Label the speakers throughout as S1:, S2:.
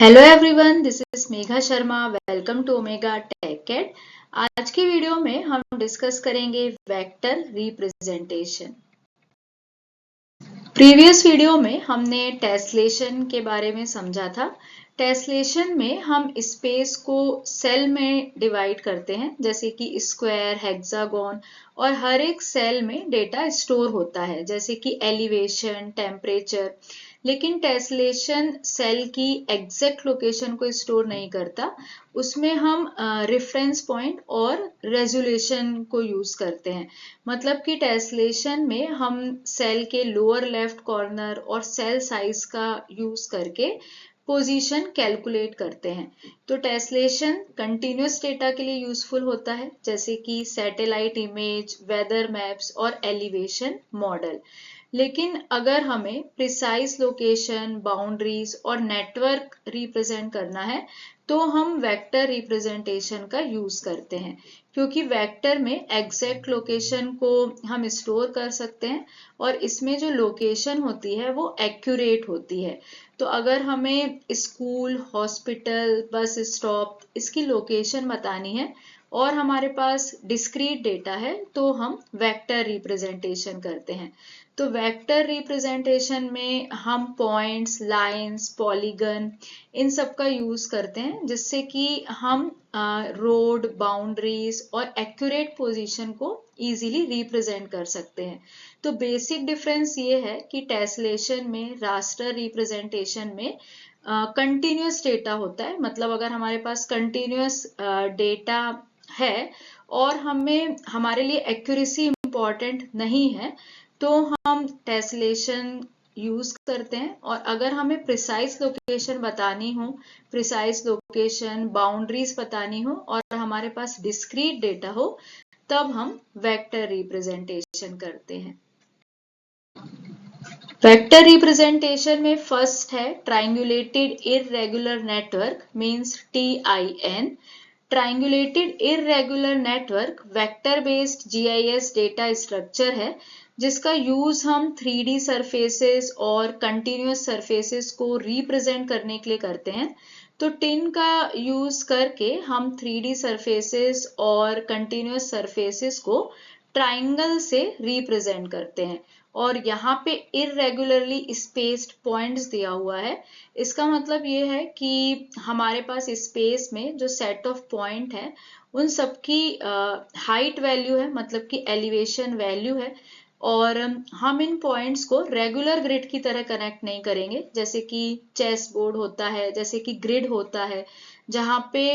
S1: Hello everyone, this is Megha Sharma. Welcome to Omega tech ed. आज की video में हम डिस्कस करेंगे वेक्टर रिप्रेजेंटेशन। प्रीवियस वीडियो में हमने टेस्लेशन के बारे में समझा था। टेस्लेशन में हम स्पेस को सेल में डिवाइड करते हैं, जैसे कि स्क्वायर, हेक्सागोन, और हर एक सेल में डेटा स्टोर होता है, जैसे कि एलिवेशन, टेम्परेचर। लेकिन टेस्लेशन सेल की एग्जैक्ट लोकेशन को स्टोर नहीं करता। उसमें हम रेफरेंस पॉइंट और रेजोल्यूशन को यूज करते हैं। मतलब कि टेस्लेशन में हम सेल के लोअर लेफ्ट कॉर्नर और सेल साइज का यूज करके पोजीशन कैलकुलेट करते हैं। तो टेस्लेशन कंटिन्यूस डेटा के लिए यूजफुल होता है, जैसे कि सैटेलाइट इमेज, वेदर मैप्स और एलिवेशन मॉडल। लेकिन अगर हमें प्रिसाइज लोकेशन, बाउंड्रीज और नेटवर्क रिप्रेजेंट करना है तो हम वेक्टर रिप्रेजेंटेशन का यूज करते हैं, क्योंकि वेक्टर में एग्जैक्ट लोकेशन को हम स्टोर कर सकते हैं और इसमें जो लोकेशन होती है वो एक्यूरेट होती है। तो अगर हमें स्कूल, हॉस्पिटल, बस स्टॉप, इसकी लोकेशन बतानी है और हमारे पास डिस्क्रीट डेटा है तो हम वेक्टर रिप्रेजेंटेशन करते हैं। तो वेक्टर रिप्रेजेंटेशन में हम पॉइंट्स, लाइंस, पॉलीगन, इन सब का यूज करते हैं, जिससे कि हम रोड, बाउंड्रीज और एक्यूरेट पोजीशन को इजीली रिप्रेजेंट कर सकते हैं। तो बेसिक डिफरेंस ये है कि टेस्लेशन में, रास्टर रिप्रेजेंटेशन में कंटिन्यूस डेटा होता है। मतलब अगर हमारे पास कंटिन्यूस डेटा है और हमें हमारे लिए एक्यूरेसी इंपॉर्टेंट नहीं है तो हम टेस्लेशन यूज करते हैं। और अगर हमें प्रिसाइज लोकेशन बतानी हो, प्रिसाइज लोकेशन, बाउंड्रीज बतानी हो और हमारे पास डिस्क्रीट डेटा हो, तब हम वेक्टर रिप्रेजेंटेशन करते हैं। वेक्टर रिप्रेजेंटेशन में फर्स्ट है triangulated irregular network, means TIN। Triangulated irregular network vector based GIS data structure है, जिसका यूज हम 3D सरफेसेस और कंटिन्यूस सरफेसेस को रिप्रेजेंट करने के लिए करते हैं। तो टिन का यूज करके हम 3D सरफेसेस और कंटिन्यूस सरफेसेस को ट्राइंगल से रिप्रेजेंट करते हैं। और यहाँ पे इररेगुलरली स्पेस्ड पॉइंट्स दिया हुआ है। इसका मतलब ये है कि हमारे पास स्पेस में जो सेट ऑफ पॉइंट है उन सबकी हाइट वैल्यू है, मतलब कि एलिवेशन वैल्यू है। और हम इन पॉइंट्स को रेगुलर ग्रिड की तरह कनेक्ट नहीं करेंगे, जैसे कि चेस बोर्ड होता है, जैसे कि ग्रिड होता है, जहाँ पे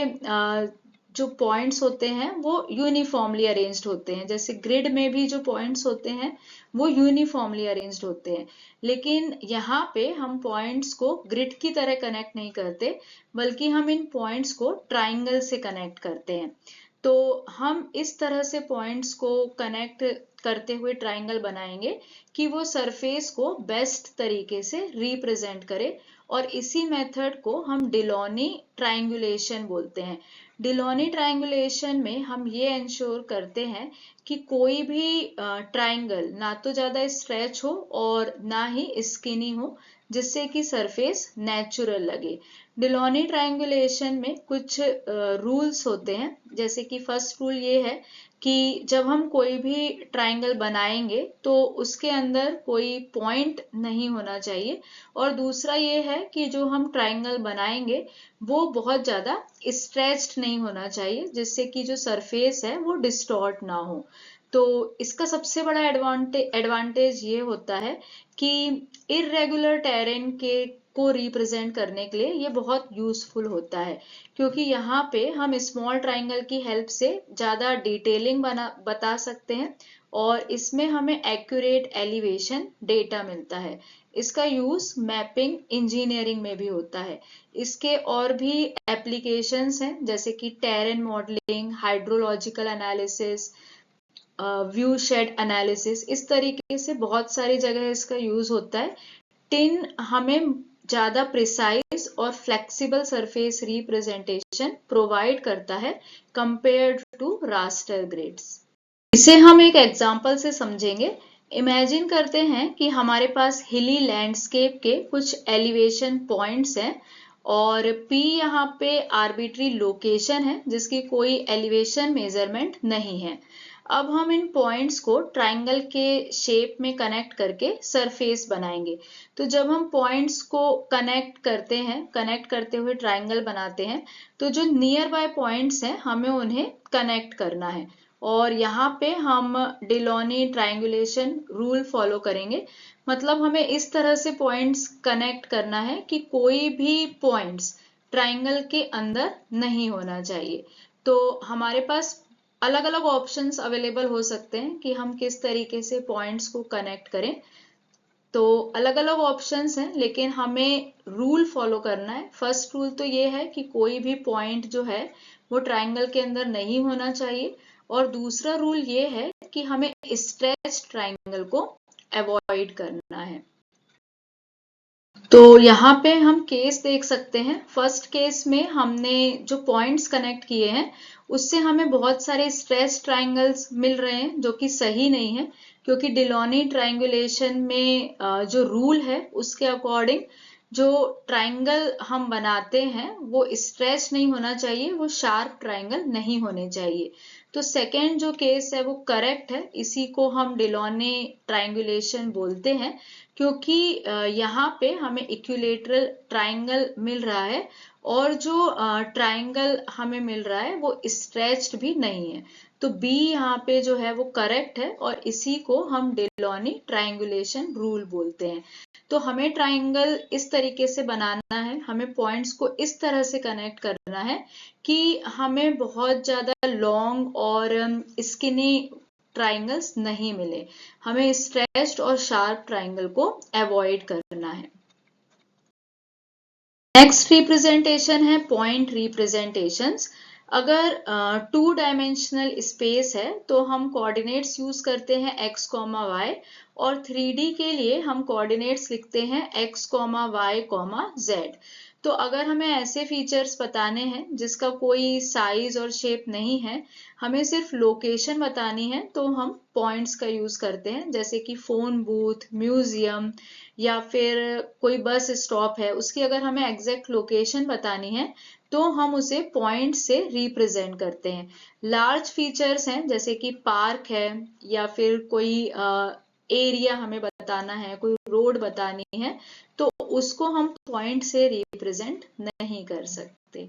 S1: जो पॉइंट्स होते हैं वो यूनिफॉर्मली अरेंज्ड होते हैं। जैसे ग्रिड में भी जो पॉइंट्स होते हैं वो यूनिफॉर्मली अरेंज्ड होते हैं। लेकिन यहाँ पे हम पॉइंट्स को ग्रिड की तरह कनेक्ट नहीं करते, बल्कि हम इन पॉइंट्स को ट्राइंगल से कनेक्ट करते हैं। तो हम इस तरह से पॉइंट्स को कनेक्ट करते हुए ट्राइंगल बनाएंगे कि वो सरफेस को बेस्ट तरीके से रिप्रेजेंट करे। और इसी मेथड को हम डिलॉनी ट्राइंगुलेशन बोलते हैं। डिलॉनी ट्राइंगुलेशन में हम ये इंश्योर करते हैं कि कोई भी ट्राइंगल ना तो ज्यादा स्ट्रेच हो और ना ही स्किनी हो, जिससे कि सरफेस नेचुरल लगे। डिलॉनी ट्राइंगुलेशन में कुछ रूल्स होते हैं, जैसे कि फर्स्ट रूल ये है कि जब हम कोई भी ट्राइंगल बनाएंगे तो उसके अंदर कोई पॉइंट नहीं होना चाहिए। और दूसरा ये है कि जो हम ट्राइंगल बनाएंगे वो बहुत ज्यादा स्ट्रेच्ड नहीं होना चाहिए, जिससे कि जो सरफेस है वो डिस्टॉर्ट ना हो। तो इसका सबसे बड़ा एडवांटेज ये होता है कि इररेगुलर टेरेन के को रिप्रेजेंट करने के लिए ये बहुत यूजफुल होता है, क्योंकि यहाँ पे हम स्मॉल ट्राइंगल की हेल्प से ज्यादा डिटेलिंग बता सकते हैं और इसमें हमें एक्यूरेट एलिवेशन डेटा मिलता है। इसका यूज मैपिंग इंजीनियरिंग में भी होता है। इसके और भी एप्लीकेशंस हैं, जैसे कि terrain modelling, hydrological analysis, viewshed analysis. इस तरीके से बहुत सारी जगह इसका यूज होता है। टिन हमें ज्यादा प्रिसाइज और फ्लेक्सिबल सरफेस रिप्रेजेंटेशन प्रोवाइड करता है कंपेयर्ड टू रास्टर ग्रिड्स। इसे हम एक एग्जांपल से समझेंगे। इमेजिन करते हैं कि हमारे पास हिली लैंडस्केप के कुछ एलिवेशन पॉइंट्स हैं और P यहाँ पे आर्बिट्री लोकेशन है जिसकी कोई एलिवेशन मेजरमेंट नहीं है। अब हम इन पॉइंट्स को ट्राइंगल के शेप में कनेक्ट करके सरफेस बनाएंगे। तो जब हम पॉइंट्स को कनेक्ट करते हैं, कनेक्ट करते हुए ट्राइंगल बनाते हैं, तो जो नियर बाय पॉइंट्स हैं हमें उन्हें कनेक्ट करना है। और यहाँ पे हम डिलॉनी ट्राइंगुलेशन रूल फॉलो करेंगे। मतलब हमें इस तरह से पॉइंट्स कनेक्ट करना है कि कोई भी पॉइंट्स ट्राइंगल के अंदर नहीं होना चाहिए। तो हमारे पास अलग अलग ऑप्शंस अवेलेबल हो सकते हैं कि हम किस तरीके से पॉइंट्स को कनेक्ट करें। तो अलग अलग ऑप्शंस हैं, लेकिन हमें रूल फॉलो करना है। फर्स्ट रूल तो ये है कि कोई भी पॉइंट जो है वो ट्राइंगल के अंदर नहीं होना चाहिए। और दूसरा रूल ये है कि हमें स्ट्रेच ट्राइंगल को अवॉइड करना है। तो यहाँ पे हम केस देख सकते हैं। फर्स्ट केस में हमने जो पॉइंट्स कनेक्ट किए हैं उससे हमें बहुत सारे स्ट्रेच ट्राइंगल्स मिल रहे हैं, जो कि सही नहीं है, क्योंकि डिलॉनी ट्राइंगुलेशन में जो रूल है उसके अकॉर्डिंग जो ट्राइंगल हम बनाते हैं वो स्ट्रेच नहीं होना चाहिए, वो शार्प ट्राइंगल नहीं होने चाहिए। तो सेकेंड जो केस है वो करेक्ट है, इसी को हम डिलॉनी ट्राइंगुलेशन बोलते हैं, क्योंकि यहाँ पे हमें इक्विलेटरल ट्राइंगल मिल रहा है और जो ट्राइंगल हमें मिल रहा है वो स्ट्रेच्ड भी नहीं है। तो बी यहाँ पे जो है वो करेक्ट है और इसी को हम डिलॉनी ट्राइंगुलेशन रूल बोलते हैं। तो हमें ट्राइंगल इस तरीके से बनाना है, हमें पॉइंट्स को इस तरह से कनेक्ट करना है कि हमें बहुत ज्यादा लॉन्ग और स्किनी ट्राइंगल्स नहीं मिले। हमें स्ट्रेच्ड और शार्प ट्राइंगल को अवॉइड करना है। नेक्स्ट रिप्रेजेंटेशन है पॉइंट रिप्रेजेंटेशंस। अगर 2 डायमेंशनल स्पेस है तो हम कोऑर्डिनेट्स यूज करते हैं x, y, और 3D के लिए हम कोऑर्डिनेट्स लिखते हैं x, y, z। तो अगर हमें ऐसे फीचर्स बताने हैं जिसका कोई साइज और शेप नहीं है, हमें सिर्फ लोकेशन बतानी है, तो हम पॉइंट्स का यूज करते हैं, जैसे कि फोन बूथ, म्यूजियम या फिर कोई बस स्टॉप है, उसकी अगर हमें एग्जैक्ट लोकेशन बतानी है तो हम उसे पॉइंट से रिप्रेजेंट करते हैं। लार्ज फीचर्स हैं जैसे कि पार्क है या फिर कोई एरिया हमें बताना है, कोई रोड बतानी है, तो उसको हम पॉइंट से रिप्रेजेंट नहीं कर सकते।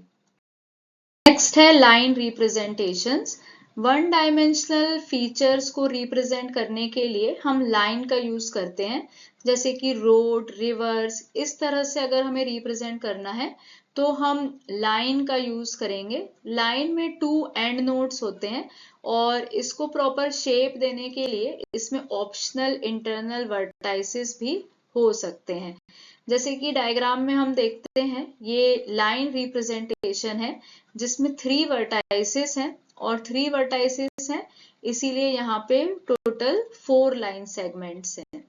S1: नेक्स्ट है लाइन रिप्रेजेंटेशंस। 1 डायमेंशनल फीचर्स को रिप्रेजेंट करने के लिए हम लाइन का यूज करते हैं, जैसे कि रोड, रिवर्स, इस तरह से अगर हमें रिप्रेजेंट करना है तो हम लाइन का यूज करेंगे। लाइन में 2 एंड नोड्स होते हैं और इसको प्रॉपर शेप देने के लिए इसमें ऑप्शनल इंटरनल वर्टाइसेस भी हो सकते हैं। जैसे कि डायग्राम में हम देखते हैं, ये लाइन रिप्रेजेंटेशन है जिसमें 3 वर्टाइसेस हैं और 3 वर्टाइसेस हैं, इसीलिए यहाँ पे टोटल 4 लाइन सेगमेंट्स हैं।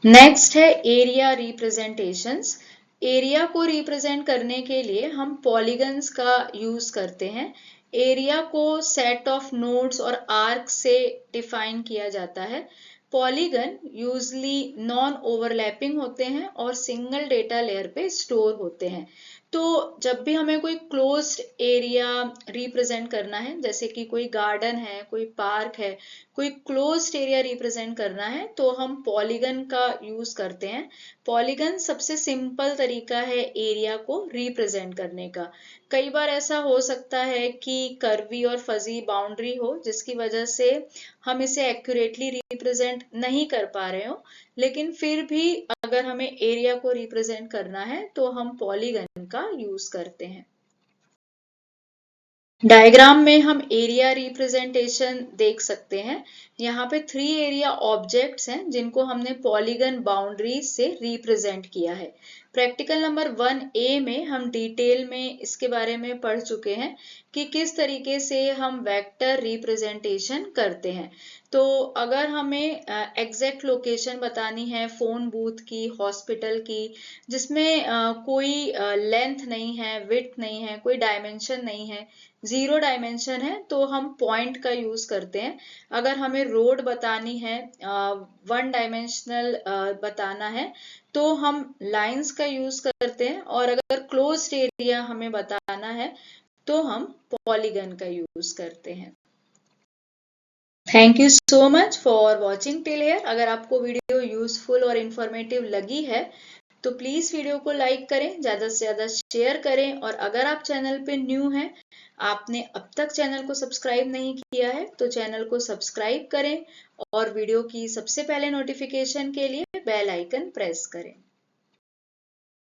S1: नेक्स्ट है एरिया रिप्रेजेंटेशंस। एरिया को रिप्रेजेंट करने के लिए हम पॉलीगन्स का यूज करते हैं। एरिया को सेट ऑफ नोड्स और आर्क से डिफाइन किया जाता है। पॉलीगन यूजली नॉन ओवरलैपिंग होते हैं और सिंगल डेटा लेयर पे स्टोर होते हैं। तो जब भी हमें कोई क्लोज्ड एरिया रिप्रेजेंट करना है, जैसे कि कोई गार्डन है, कोई पार्क है, कोई क्लोज्ड एरिया रिप्रेजेंट करना है, तो हम पॉलीगन का यूज करते हैं। पॉलीगन सबसे सिंपल तरीका है एरिया को रिप्रेजेंट करने का। कई बार ऐसा हो सकता है कि कर्वी और फजी बाउंड्री हो, जिसकी वजह से हम इसे एक्यूरेटली रिप्रेजेंट नहीं कर पा रहे हो, लेकिन फिर भी अगर हमें एरिया को रिप्रेजेंट करना है तो हम पॉलीगन का यूज करते हैं। डायग्राम में हम एरिया रिप्रेजेंटेशन देख सकते हैं। यहाँ पे 3 एरिया ऑब्जेक्ट्स हैं जिनको हमने पॉलीगन बाउंड्रीज से रिप्रेजेंट किया है। प्रैक्टिकल नंबर 1A में हम डिटेल में इसके बारे में पढ़ चुके हैं कि किस तरीके से हम वेक्टर रिप्रेजेंटेशन करते हैं। तो अगर हमें एग्जैक्ट लोकेशन बतानी है फोन बूथ की, हॉस्पिटल की, जिसमें कोई लेंथ नहीं है, विड्थ नहीं है, कोई डायमेंशन नहीं है, 0 डायमेंशन है, तो हम पॉइंट का यूज करते हैं। अगर हमें रोड बतानी है, वन डायमेंशनल बताना है, तो हम लाइंस का यूज करते हैं, और अगर क्लोज्ड एरिया हमें बताना है तो हम पॉलीगन का यूज करते हैं। Thank you so much for watching till here. अगर आपको वीडियो यूजफुल और इंफॉर्मेटिव लगी है तो प्लीज वीडियो को लाइक करें, ज्यादा से ज्यादा शेयर करें, और अगर आप चैनल पे न्यू हैं, आपने अब तक चैनल को सब्सक्राइब नहीं किया है तो चैनल को सब्सक्राइब करें और वीडियो की सबसे पहले नोटिफिकेशन के लिए बेल आइकन प्रेस करें।